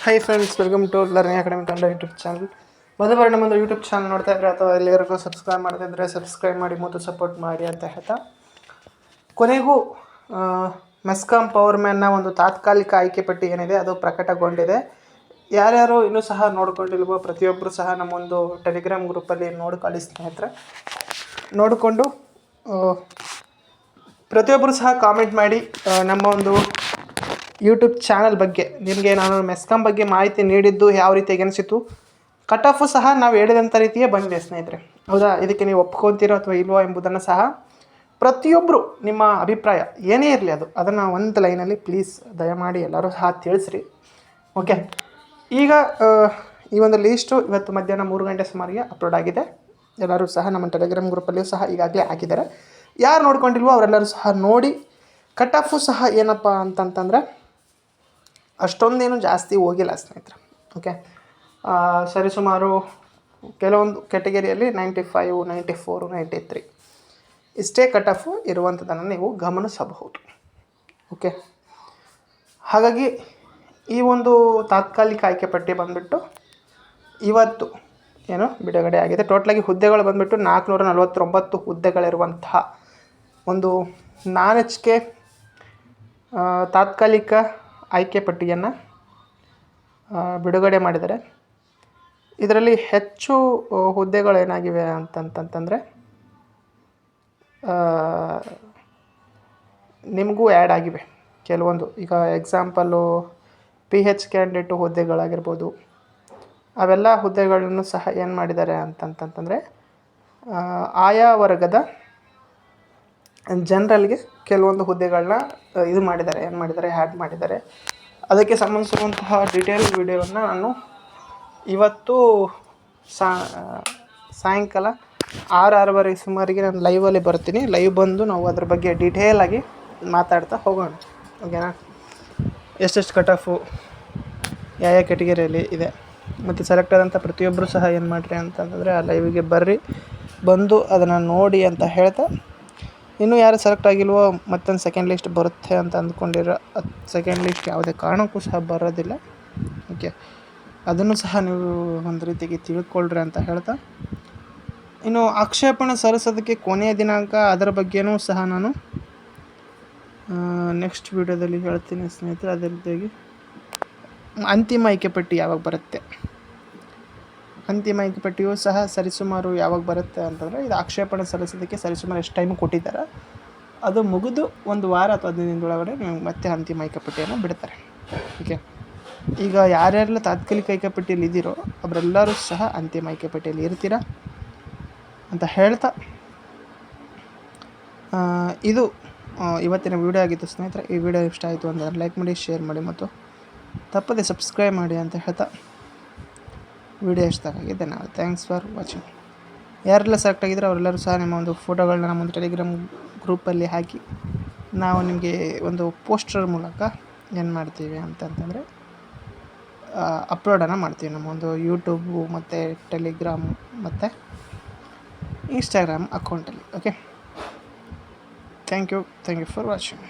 High friends, welcome to learning academy Kannada YouTube channel. ಮೊದಲು ನಮ್ಮೊಂದು YouTube channel ನೋಡ್ತಾ ಇದ್ರೆ ಅಥವಾ ಎಲ್ಲಿವರೆಗೂ ಸಬ್ಸ್ಕ್ರೈಬ್ ಮಾಡ್ತಾ ಇದ್ದರೆ ಸಬ್ಸ್ಕ್ರೈಬ್ ಮಾಡಿ ಮತ್ತು ಸಪೋರ್ಟ್ ಮಾಡಿ ಅಂತ ಹೇಳ್ತಾ, ಕೊನೆಗೂ ಮೆಸ್ಕಾಂ ಪವರ್ ಮ್ಯಾನ್ನ ಒಂದು ತಾತ್ಕಾಲಿಕ ಆಯ್ಕೆ ಪಟ್ಟಿ ಏನಿದೆ ಅದು ಪ್ರಕಟಗೊಂಡಿದೆ. ಯಾರ್ಯಾರು ಇನ್ನೂ ಸಹ ನೋಡ್ಕೊಂಡಿಲ್ವೋ ಪ್ರತಿಯೊಬ್ಬರು ಸಹ ನಮ್ಮೊಂದು ಟೆಲಿಗ್ರಾಮ್ ಗ್ರೂಪಲ್ಲಿ ನೋಡ್ಕೊಳ್ಳಿ ಸ್ನೇಹಿತರೆ. ನೋಡಿಕೊಂಡು ಪ್ರತಿಯೊಬ್ಬರು ಸಹ ಕಾಮೆಂಟ್ ಮಾಡಿ ನಮ್ಮ ಒಂದು ಯೂಟ್ಯೂಬ್ ಚಾನಲ್ ಬಗ್ಗೆ ನಿಮಗೆ ನಾನು ಮೆಸ್ಕಾಂ ಬಗ್ಗೆ ಮಾಹಿತಿ ನೀಡಿದ್ದು ಯಾವ ರೀತಿಯಾಗಿ ಅನಿಸಿತು. ಕಟ್ ಆಫು ಸಹ ನಾವು ಹೇಳಿದಂಥ ರೀತಿಯೇ ಬಂದಿದೆ ಸ್ನೇಹಿತರೆ. ಹೌದಾ? ಇದಕ್ಕೆ ನೀವು ಒಪ್ಕೊತೀರೋ ಅಥವಾ ಇಲ್ವೋ ಎಂಬುದನ್ನು ಸಹ ಪ್ರತಿಯೊಬ್ಬರು ನಿಮ್ಮ ಅಭಿಪ್ರಾಯ ಏನೇ ಇರಲಿ ಅದನ್ನು ಒಂದು ಲೈನಲ್ಲಿ ಪ್ಲೀಸ್ ದಯಮಾಡಿ ಎಲ್ಲರೂ ಸಹ ತಿಳಿಸ್ರಿ. ಓಕೆ, ಈಗ ಈ ಒಂದು ಲೀಸ್ಟು ಇವತ್ತು ಮಧ್ಯಾಹ್ನ 3 ಗಂಟೆ ಸುಮಾರಿಗೆ ಅಪ್ಲೋಡ್ ಆಗಿದೆ. ಎಲ್ಲರೂ ಸಹ ನಮ್ಮ ಟೆಲಿಗ್ರಾಮ್ ಗ್ರೂಪಲ್ಲಿಯೂ ಸಹ ಈಗಾಗಲೇ ಹಾಕಿದ್ದಾರೆ. ಯಾರು ನೋಡ್ಕೊಂಡಿಲ್ವೋ ಅವರೆಲ್ಲರೂ ಸಹ ನೋಡಿ. ಕಟ್ ಆಫು ಸಹ ಏನಪ್ಪ ಅಂತಂತಂದರೆ ಅಷ್ಟೊಂದೇನು ಜಾಸ್ತಿ ಹೋಗಿಲ್ಲ ಸ್ನೇಹಿತರೆ. ಓಕೆ, ಸರಿಸುಮಾರು ಕೆಲವೊಂದು ಕ್ಯಾಟಗರಿಯಲ್ಲಿ 95, 94, 93 ಇಷ್ಟೇ ಕಟ್ ಆಫು ಇರುವಂಥದ್ದನ್ನು ನೀವು ಗಮನಿಸಬಹುದು. ಓಕೆ, ಹಾಗಾಗಿ ಈ ಒಂದು ತಾತ್ಕಾಲಿಕ ಆಯ್ಕೆ ಪಟ್ಟಿ ಬಂದುಬಿಟ್ಟು ಇವತ್ತು ಏನು ಬಿಡುಗಡೆ ಆಗಿದೆ. ಟೋಟಲಾಗಿ ಹುದ್ದೆಗಳು ಬಂದುಬಿಟ್ಟು 449 ಹುದ್ದೆಗಳಿರುವಂತಹ ಒಂದು NaN-HK ತಾತ್ಕಾಲಿಕ ಆಯ್ಕೆ ಪಟ್ಟಿಯನ್ನು ಬಿಡುಗಡೆ ಮಾಡಿದ್ದಾರೆ. ಇದರಲ್ಲಿ ಹೆಚ್ಚು ಹುದ್ದೆಗಳೇನಾಗಿವೆ ಅಂತಂತಂದರೆ ನಿಮಗೂ ಆ್ಯಡ್ ಆಗಿವೆ ಕೆಲವೊಂದು. ಈಗ ಎಕ್ಸಾಂಪಲ್ಲು PH ಕ್ಯಾಂಡಿಡೇಟು ಹುದ್ದೆಗಳಾಗಿರ್ಬೋದು, ಅವೆಲ್ಲ ಹುದ್ದೆಗಳನ್ನು ಸಹ ಏನು ಮಾಡಿದ್ದಾರೆ ಅಂತಂತಂದರೆ ಆಯಾ ವರ್ಗದ ಜನರಲ್ಗೆ ಕೆಲವೊಂದು ಹುದ್ದೆಗಳನ್ನ ಆ್ಯಡ್ ಮಾಡಿದ್ದಾರೆ. ಅದಕ್ಕೆ ಸಂಬಂಧಿಸಿರುವಂತಹ ಡೀಟೇಲ್ ವಿಡಿಯೋವನ್ನು ನಾನು ಇವತ್ತು ಸಾಯಂಕಾಲ 6-6:30 ಸುಮಾರಿಗೆ ನಾನು ಲೈವಲ್ಲಿ ಬರ್ತೀನಿ. ಲೈವ್ ಬಂದು ನಾವು ಅದ್ರ ಬಗ್ಗೆ ಡೀಟೇಲಾಗಿ ಮಾತಾಡ್ತಾ ಹೋಗೋಣ. ಓಕೆನಾ? ಎಷ್ಟೆಷ್ಟು ಕಟ್ ಆಫು ಯಾವ ಕ್ಯಾಟಗರಿಯಲ್ಲಿ ಇದೆ ಮತ್ತು ಸೆಲೆಕ್ಟ್ ಆದಂಥ ಪ್ರತಿಯೊಬ್ಬರು ಸಹ ಏನು ಮಾಡಿರಿ ಅಂತಂದರೆ ಆ ಲೈವಿಗೆ ಬಂದು ಅದನ್ನು ನೋಡಿ ಅಂತ ಹೇಳ್ತಾ, ಇನ್ನೂ ಯಾರು ಸೆಲೆಕ್ಟ್ ಆಗಿಲ್ವೋ ಮತ್ತೊಂದು ಸೆಕೆಂಡ್ ಲಿಸ್ಟ್ ಬರುತ್ತೆ ಅಂತ ಅಂದ್ಕೊಂಡಿರೋ ಸೆಕೆಂಡ್ ಲಿಸ್ಟ್ ಯಾವುದೇ ಕಾರಣಕ್ಕೂ ಸಹ ಬರೋದಿಲ್ಲ. ಓಕೆ, ಅದನ್ನು ಸಹ ನೀವು ಒಂದು ರೀತಿಗೆ ತಿಳ್ಕೊಳ್ರಿ ಅಂತ ಹೇಳ್ತಾ, ಇನ್ನು ಆಕ್ಷೇಪಣೆ ಸಲ್ಲಿಸೋದಕ್ಕೆ ಕೊನೆಯ ದಿನಾಂಕ ಅದರ ಬಗ್ಗೆಯೂ ಸಹ ನಾನು ನೆಕ್ಸ್ಟ್ ವಿಡಿಯೋದಲ್ಲಿ ಹೇಳ್ತೀನಿ ಸ್ನೇಹಿತರೆ. ಅದೇ ರೀತಿಯಾಗಿ ಅಂತಿಮ ಆಯ್ಕೆ ಪಟ್ಟಿ ಯಾವಾಗ ಬರುತ್ತೆ, ಅಂತಿಮ ಆಯ್ಕೆ ಪಟ್ಟಿಯೂ ಸಹ ಸರಿಸುಮಾರು ಯಾವಾಗ ಬರುತ್ತೆ ಅಂತಂದರೆ, ಇದು ಆಕ್ಷೇಪಣೆ ಸಲ್ಲಿಸೋದಕ್ಕೆ ಸರಿಸುಮಾರು ಎಷ್ಟು ಟೈಮ್ ಕೊಟ್ಟಿದ್ದಾರೆ ಅದು ಮುಗಿದು 1 ವಾರ ಅಥವಾ 15 ದಿನದೊಳಗಡೆ ನಿಮಗೆ ಮತ್ತೆ ಅಂತಿಮ ಆಯ್ಕೆ ಪಟ್ಟಿಯನ್ನು ಬಿಡ್ತಾರೆ. ಓಕೆ, ಈಗ ಯಾರ್ಯಾರೆಲ್ಲ ತಾತ್ಕಾಲಿಕ ಆಯ್ಕೆ ಪಟ್ಟಿಯಲ್ಲಿ ಇದ್ದೀರೋ ಅವರೆಲ್ಲರೂ ಸಹ ಅಂತಿಮ ಆಯ್ಕೆ ಪಟ್ಟಿಯಲ್ಲಿ ಇರ್ತೀರಾ ಅಂತ ಹೇಳ್ತಾ, ಇದು ಇವತ್ತಿನ ವಿಡಿಯೋ ಆಗಿತ್ತು ಸ್ನೇಹಿತರೆ. ಈ ವಿಡಿಯೋ ಇಷ್ಟ ಆಯಿತು ಅಂದರೆ ಲೈಕ್ ಮಾಡಿ, ಶೇರ್ ಮಾಡಿ ಮತ್ತು ತಪ್ಪದೆ ಸಬ್ಸ್ಕ್ರೈಬ್ ಮಾಡಿ ಅಂತ ಹೇಳ್ತಾ, ವಿಡಿಯೋ ಇಷ್ಟ ಆಗಿದೆ. ಧನ್ಯವಾದ. Thanks for watching. ಯಾರೆಲ್ಲ ಸೆಲೆಕ್ಟ್ ಆಗಿದ್ದರೆ ಅವರೆಲ್ಲರೂ ಸಹ ನಿಮ್ಮ ಒಂದು ಫೋಟೋಗಳನ್ನ ನಮ್ಮೊಂದು ಟೆಲಿಗ್ರಾಮ್ ಗ್ರೂಪಲ್ಲಿ ಹಾಕಿ ನಾವು ನಿಮಗೆ ಒಂದು ಪೋಸ್ಟರ್ ಮೂಲಕ ಏನು ಮಾಡ್ತೀವಿ ಅಂತಂತಂದರೆ ಅಪ್ಲೋಡನ್ನು ಮಾಡ್ತೀವಿ ನಮ್ಮ ಒಂದು ಯೂಟ್ಯೂಬು ಮತ್ತು ಟೆಲಿಗ್ರಾಮು ಮತ್ತು ಇನ್ಸ್ಟಾಗ್ರಾಮ್ ಅಕೌಂಟಲ್ಲಿ. Okay, thank you for watching.